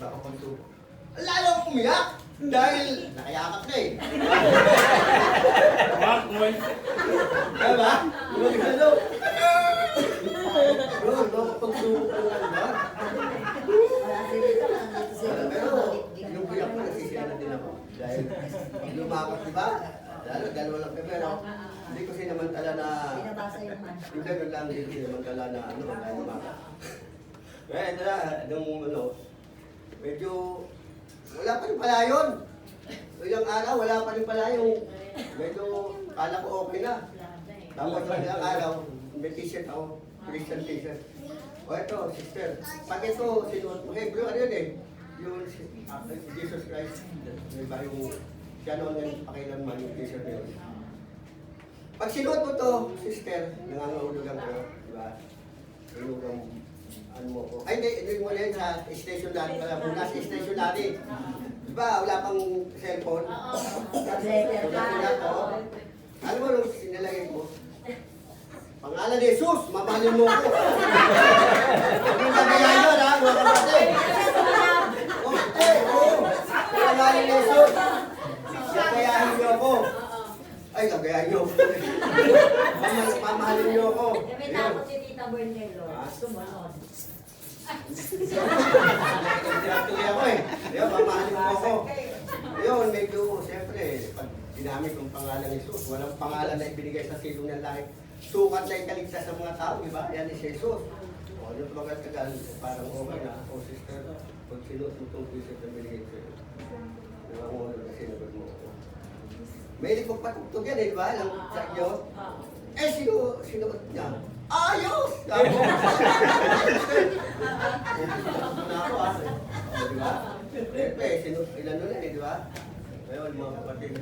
nakapagsuko. Lalo akong umiyak dahil nakayakap na eh. Diba? Ano? Yun, nakapagsuko ka lang ba? Pero yung umiyak ko, nasisiyana din ako. Dahil lumakot, diba? Lalo, dalawa lang kami, pero hindi ko sinamantala na... Hindi ko lang, hindi ko sinamantala na ano, dahil lumakot. Kaya ito na, nung ano, medyo wala pa rin pala yun. Ilang araw, wala pa rin pala yung medyo kala ko okay na. Tapos ilang araw, may t-shirt ako, Christian t-shirt. O ito, sister, pag ito sinuot mo, hey bro, ano yun eh? Yung Jesus Christ, diba yung siya noon yung pakilaman yung t-shirt na yun. Pag sinuot mo to, sister, nangangahulugan ko, diba? Inugang ano mo ko. Ay, hindi mo na yun sa stationary pala. Muna sa stationary. Diba, wala pang cellphone? Alam mo nung sinalagay mo? Pangalan ni Jesus, mamahalin mo ko. Hindi nagayahan yun, ha? Mga kapatid. Okay, oo. Pangalan ni Jesus. Nagayahan niyo ako. Ay, nagayahan niyo. Mamahalin niyo ako. May takot si Tita Bernelo. Sumunod. Tuloy ako eh. Ayun, mamahalin mo ako. Ayun, medyo, siyempre, pag dinamit yung pangalan ni Jesus, walang pangalan na ibinigay sa silong ng langit. Sukat na ikaligtas sa mga tao, di ba? Yan si Jesus. O, yung mga tagal, parang okay na. O, sister, pag sinututong Jesus na binigay sa'yo, nangangulo na sinagod mo ako. May likong patugtog yan, eh, di ba? Lang sa inyo. Eh, sinuot niya. Ayos! Sabi ko. Na ako, ah. O, di ba? Siyempre, ilan nun eh, di ba? Ngayon, mga kapatid,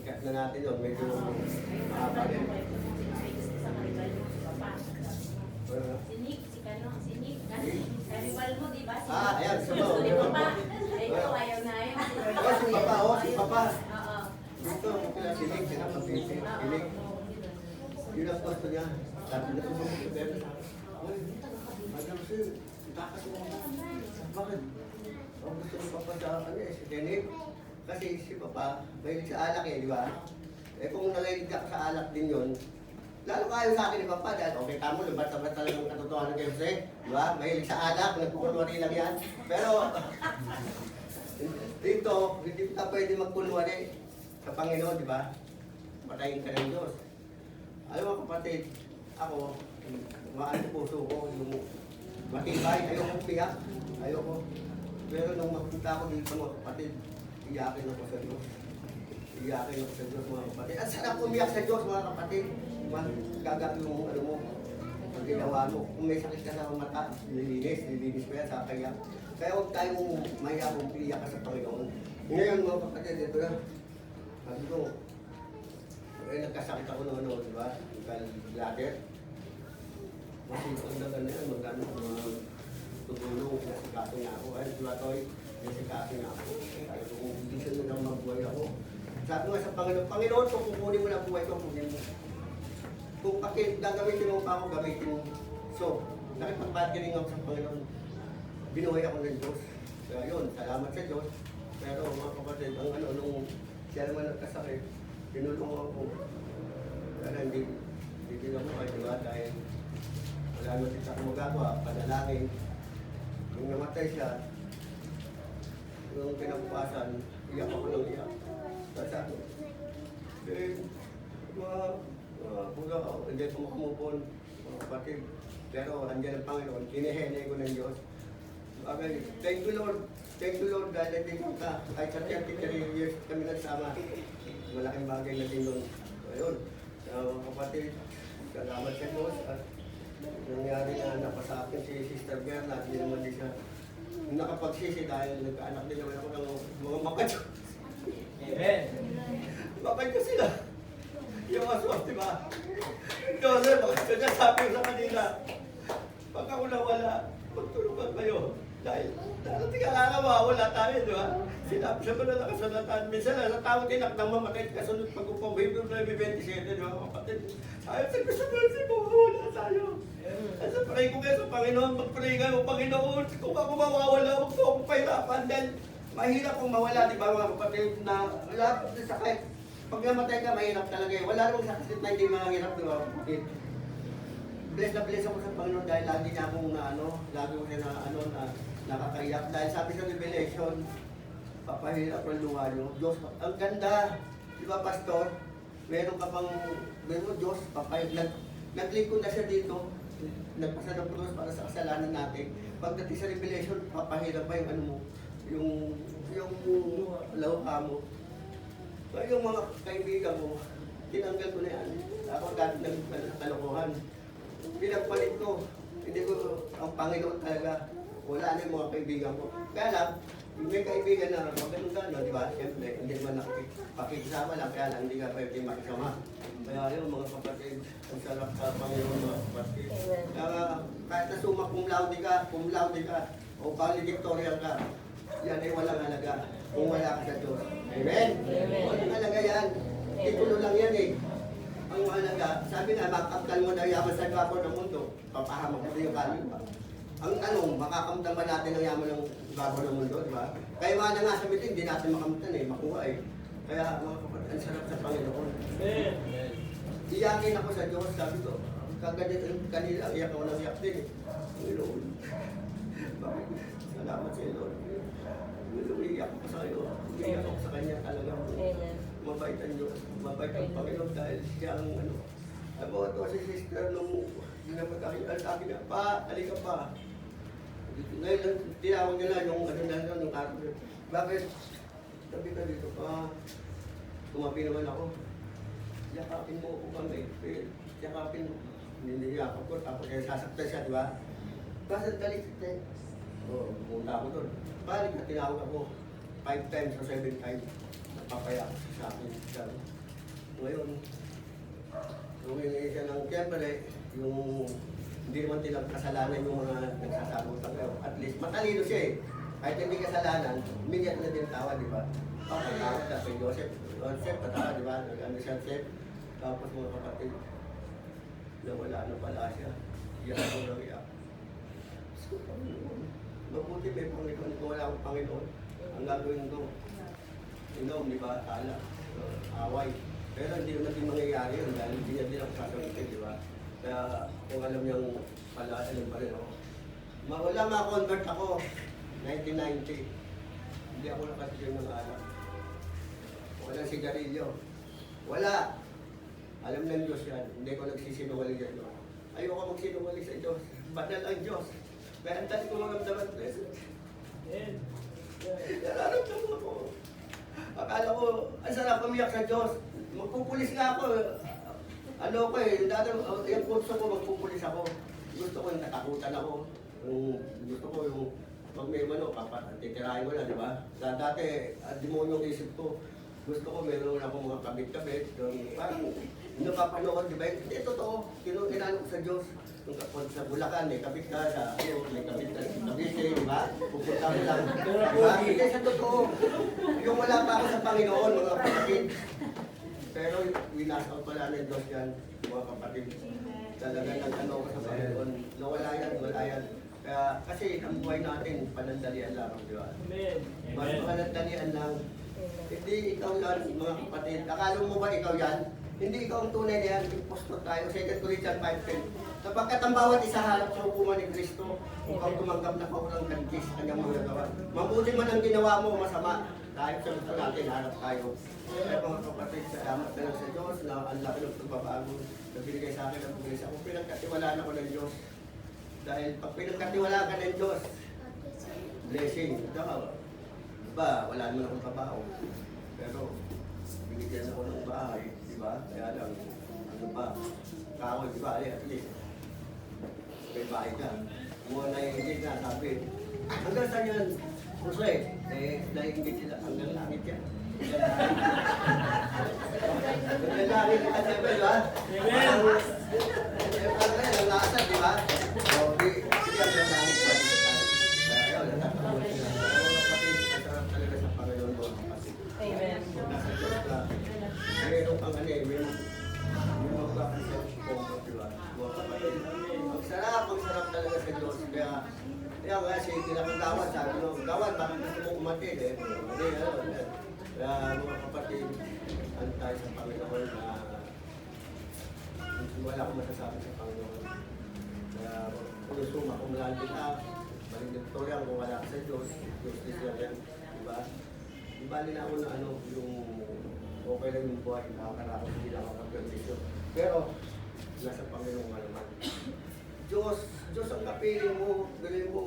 ikat na natin yun, medyo mahaba rin. Sinik, si Kano, sinik. Karibal mo, di ba? Ayan, sumo. Gusto ni Papa. Ay, ito, ayaw na ayaw. Si Papa, si Papa. Oo. Dito, kaya sinig, sinapag-isip, sinig. Yun ang gusto niya. Sabi na kung mga pero sa uy, madam sir, itakas mo ako. Bakit? Ang gusto ni Papa sa ano eh, si Denip. Kasi si Papa, mahilig sa alak eh, di ba? Eh kung nalalig ka sa alak din yun, lalo kayo sa akin ni Papa dahil okay ka mo, lubat-labat talagang katotohanan kayo Jose. Di ba? Mahilig sa alak, nagkukulwari lang yan. Pero dito, hindi ka pwede magkulwari sa Panginoon, di ba? Patayin ka ng Diyos. Alam mo kapatid, ako, maano puso ko, yung matibay, ayoko umiyak, ayoko. Pero nung makita ko dito mga kapatid, iyakin ako sa Diyos. Iyakin ako sa Diyos mga kapatid. At sarap umiyak sa Diyos mga kapatid. Gagawin yung ano mo, ang ginawa mo. Kung may sakit ka sa mata, nilinis mo yan sa kaya. Kaya huwag tayong mahiya kung iyak ka sa Panginoon. Ngayon mga kapatid, ito na. Sabi ko, nagkasakit ako noon, di ba? Bladder. Masipag na ganyan, magano, tutulong, nasikaso niya ako. Ay, Tulatoy, nasikaso niya ako. Kaya kung hindi siya nang magbuhay ako. Sabi nga sa Panginoon, Panginoon, kung kukunin mo na buhay ko, kunin mo. Kung gagamitin mo pa ako, gamitin mo. So, nakipag-bargaining ako sa Panginoon. Binuhay ako ng Diyos. Kaya yun, salamat sa Diyos. Pero mga kapatid, ang ano, nung siya naman nagkasakit, pinulong ako. Kaya hindi lang ako kayo diba? Dahil wala naman siya akong magagawa, panalangin. Nung namatay siya, nung kinabukasan, iyak ako ng iyak. Kasi ako, buga ako, hindi ko makamupon, mga kapatid. Pero andyan ang Panginoon, inihene ko ng Diyos. Okay, thank you Lord, dahil hindi ko ka, kahit sa 33 years kami nagsama. Malaking bagay na din nun. Ayun, mga kapatid, salamat sa Diyos at nangyari na napasa akin si Sister Berna at hindi naman din siya nakapagsisi dahil nagkaanak din naman ako ng mga makadyo. Amen. Makadyo sila. Yung aswang, di ba? Joseph, kaya sabi ko sa kanila, pag ako nawala, magtulungan kayo. Dahil darating ang araw, wala tayo, di ba? Sinabi siya ba na nakasalatan? Minsan na sa tawag tinak ng mamatay, kasunod pag-upong Hebrew 9:27, di ba kapatid? Ayaw sa gusto mo, wala tayo. Sa pray ko kayo sa Panginoon, mag-pray kayo, Panginoon, kung ako mawawala, huwag ko akong pahirapan dahil mahirap kong mawala, di ba mga kapatid, na wala sa sakit. Pag namatay ka, mahirap talaga eh. Wala namang sakit na hindi mahirap, di ba kapatid? Bless na bless ako sa Panginoon dahil lagi niya akong lagi ko na nakakaiyak. Dahil sabi sa Revelation, papahirap ang luha niyo. Diyos, ang ganda, di ba pastor? Meron ka pang, meron Diyos, papahirap. Nagliko na siya dito, nagpasa ng krus para sa kasalanan natin. Pagdating sa Revelation, papahirap pa yung ano mo, yung lauha mo. Kaya yung mga kaibigan mo, tinanggal ko na yan. Ako dati nagkalokohan. Pinagpalit ko, hindi ko, ang Panginoon talaga, wala na yung mga kaibigan ko. Kaya lang, yung may kaibigan na magandang-gano'n, di ba? Siyempre, hindi naman pakikisama lang, kaya lang hindi ka pwede makisama. Kaya yun, mga kapatid, ang sarap sa Panginoon, mga kapatid. Kaya kahit na summa cum laude ka, o valedictorian ka, yan ay walang halaga kung wala ka sa Diyos. Amen? Walang halaga yan. Titulo lang yan eh. Ang halaga, sabi nga, makaptal mo na yaman sa gabor ng mundo, papahamak mo yung kanin pa. Ang tanong, makakamtan ba natin ang yaman ng gabor ng mundo, di ba? Kaya nga na nga sa mitin, hindi natin makamtan eh, makuha eh. Kaya mga kapatid, ang sarap sa Panginoon. Iyakin ako sa Diyos, sabi ko, kanila, iyak ako ng iyak din eh. Panginoon, bakit? Salamat sa iyo, Lord. Iyak ako sa iyo, iyak ako sa Kanya talaga. Mabait ang Diyos, mabait ang Panginoon dahil siya ang ano. Ako ito si sister nung ginapagkakita sa akin na, pa, halika pa. Ngayon, tinawag nila yung ano na yung araw. Bakit? Sabi ka dito, tumabi naman ako. Yakapin mo ako kami. Yakapin mo. Niliyakap ko, tapos kaya sasaktan siya, di ba? Basta dali kita. Oo, pumunta ako doon. Balik na tinawag ako 5 times o 7 times. Napapaya sa akin. Ngayon, humingi siya ng siyempre, yung hindi naman tilang kasalanan yung mga nagsasagutan kayo. At least, matalino siya eh. Kahit hindi kasalanan, humingi na din tawa, di ba? Papatawad na kay Joseph. Joseph, patawa, di ba? Nag-ano siya, Joseph. Tapos mga kapatid, nawala na pala siya. Iyak ako lang iyak. So, Panginoon. Mabuti may Panginoon. Kung wala akong Panginoon, ang gagawin ko, inom, di ba? Tala, away. Pero hindi naman din mangyayari yun dahil hindi niya din ako sasagutin, di ba? Kaya kung alam niyang pala, alam pa rin ako. Wala ma-convert ako, 1990. Hindi ako nakasigil ng alak. Walang sigarilyo. Wala. Alam ng Diyos yan. Hindi ko nagsisinungaling yan. Ayoko magsinungaling sa Diyos. Banal ang Diyos. Kaya ang tayo ko magamdaman ko. Nararamdaman ako. Akala ko, ang sarap umiyak sa Diyos. Magpupulis nga ako. Ano ko eh, yung kurso ko, magpupulis ako. Gusto ko yung natakutan ako. Gusto ko yung pag may titirahin ko na, di ba? Dati, demonyo yung isip ko. Gusto ko meron akong mga kabit-kabit. Parang napapanood, di ba? Hindi, totoo. Kinano ko sa Diyos. Kung sa Bulacan, may kabit ka, may kabit ka sa Cavite, di ba? Pupunta mo lang. Di ba? Hindi, sa totoo. Yung wala pa ako sa Panginoon, mga kapatid. Pero winas out pala ng Diyos yan, mga kapatid. Talaga nag-ano ko sa Panginoon. Wala yan. Kaya, kasi ang buhay natin, panandalian lang, di ba? Mas panandalian lang. Hindi ikaw yan, mga kapatid. Akala mo ba ikaw yan? Hindi ikaw ang tunay na yan. Impostor tayo. 2 Corinthians 5:10. Sapagkat ang bawat isa harap sa hukuman ni Kristo, upang tumanggap na kaulang kantis kanyang mga gawa. Mabuti man ang ginawa mo, masama. Dahil sa gusto natin, harap tayo. Kaya mga kapatid, salamat na lang sa Diyos na ang laki ng pagbabago na binigay sa akin ang pagbilis ako. Pinagkatiwalaan ako ng Diyos. Dahil pag pinagkatiwalaan ka ng Diyos, blessing. Diba, wala naman akong trabaho. Pero, binigyan ako ng bahay, di ba? Kaya lang, ano pa, kahoy, di ba? At least, may bahay ka. Mga naiingit na, sabi, hanggang saan yan? Puso naiingit sila, hanggang langit yan. Hanggang langit ka, sabi, di ba? Parang kaya, ang lasad, di ba? O, sige, hanggang langit ka. Kaya, ayun, natatawag sila. Talaga sa Panginoon mo, kapatid. Amen. Nasa Diyos ka. Mayroon kang ano eh, may magkakasya ko, di ba? Mga kapatid. Ang sarap Tawad, bakit gusto mong umatid eh? Hindi, kaya mga kapatid, antay sa Panginoon na wala akong masasabi sa Panginoon. Kaya kung gusto makumulahan kita, valedictorian kung wala ka sa Diyos, Diyos is yan, diba? Di bali na ako na yung okay lang yung buhay, nakakarakot, hindi lang ako kapag-isyo. Pero, nasa Panginoon nga naman. Diyos ang kapili mo, galing mo,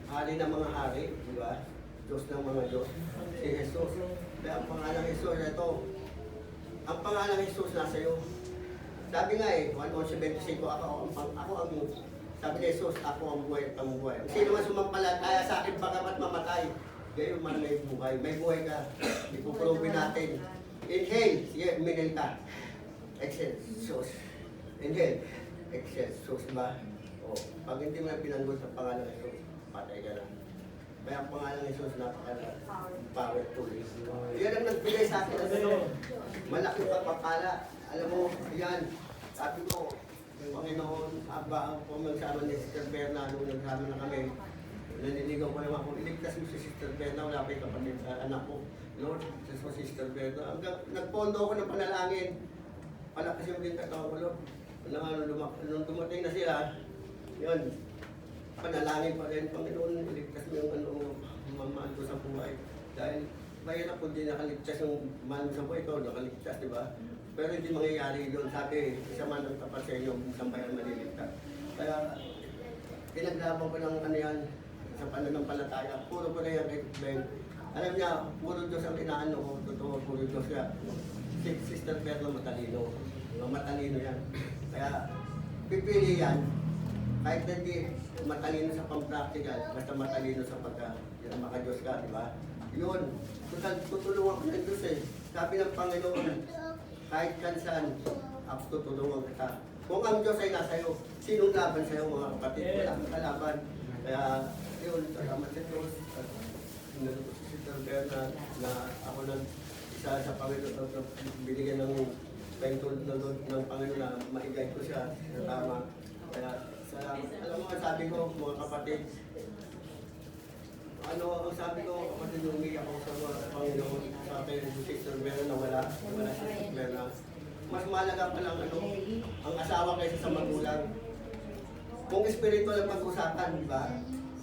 hari ng mga hari, di ba? Diyos ng mga Diyos, si Jesus. Kaya ang pangalang Jesus, ito, ang pangalang Jesus nasa iyo. Sabi nga eh, 1:25, ako ang, sabi ni Jesus, ako ang buhay at ang buhay. Sino man sumampalataya sa akin, bagamat mamatay, gayon man may buhay ka. Ipuprove natin. Inhale, sige, uminhale ka. Exhale, Jesus. Inhale, exhale, Jesus ba? O, pag hindi mo na pinanggol sa pangalang Jesus, patay ka na. Kaya ang pangalang Jesus, powerful. Yan ang nagbigay sa akin ng malaki pagpapala. Alam mo, yan, sabi ko, Panginoon, aba ako magsama ni Sister Berna, nung nagsama na kami, naniligaw ko naman kung iligtas mo si Sister Berna, wala pa yung kapatid, anak ko. Lord, Jesus mo si Sister Berna. Hanggang nagpondo ako ng panalangin. Palakas yung bintang ko, Lord. Nung dumating na sila, yun, panalangin pa rin, Panginoon, iligtas mo yung mamahal ko sa buhay. Dahil mahirap kung di nakaligtas yung mahal mo sa buhay, ikaw nakaligtas, di ba? Pero hindi mangyayari yun. Sabi, isa man ang tapat sa inyo, isang bayan maliligtas. Kaya, pinaglaban ko ng yan, sa pananampalataya. Puro ko na yan kay Ben. Alam niya, puro Diyos ang inaano ko. Totoo, puro Diyos siya. Si Sister Berna matalino. Matalino yan. Kaya, pipili yan. Kahit na hindi matalino sa pang-practical, basta matalino sa maka-Diyos ka, di ba? Yun, tutulungan ko ng Diyos eh. Sabi ng Panginoon, kahit kansan, tutulungan kita. Kung ang Diyos ay nasa iyo, sinong laban sa iyo mga kapatid? Wala kang kalaban. Kaya, yun, salamat sa Diyos. Naluto si Sister Berna na ako lang isa sa Panginoon, binigyan ng pengtol ng Panginoon na maigay ko siya sa tama. Kaya, salamat. Alam mo, sabi ko, mga kapatid, ang sabi ko, kapatid, umiyak ako sa mga Panginoon, sa akin, Sister Berna na wala si Sister Berna. Mas mahalaga pa lang ang asawa kaysa sa magulang. Kung espiritual ang pag-usapan, di ba?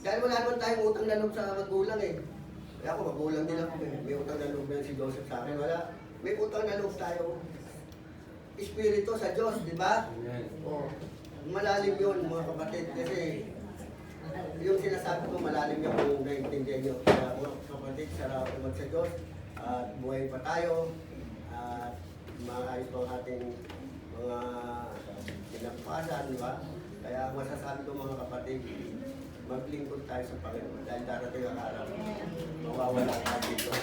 Dahil wala naman tayong utang na loob sa magulang eh. Kaya ako, magulang din ako eh. May utang na loob yan si Joseph sa akin. Wala. May utang na loob tayo. Espiritu sa Diyos, di ba? O, malalim yun mga kapatid. Kasi yung sinasabi ko, malalim yung kung naiintindihan nyo. Kaya mga kapatid, sarap naman sa Diyos. At buhay pa tayo. At maayos pa ang ating mga pinagpasan, di ba? Kaya masasabi ko mga kapatid, maglingkod tayo sa Panginoon dahil darating ang araw. Mawawala tayo dito.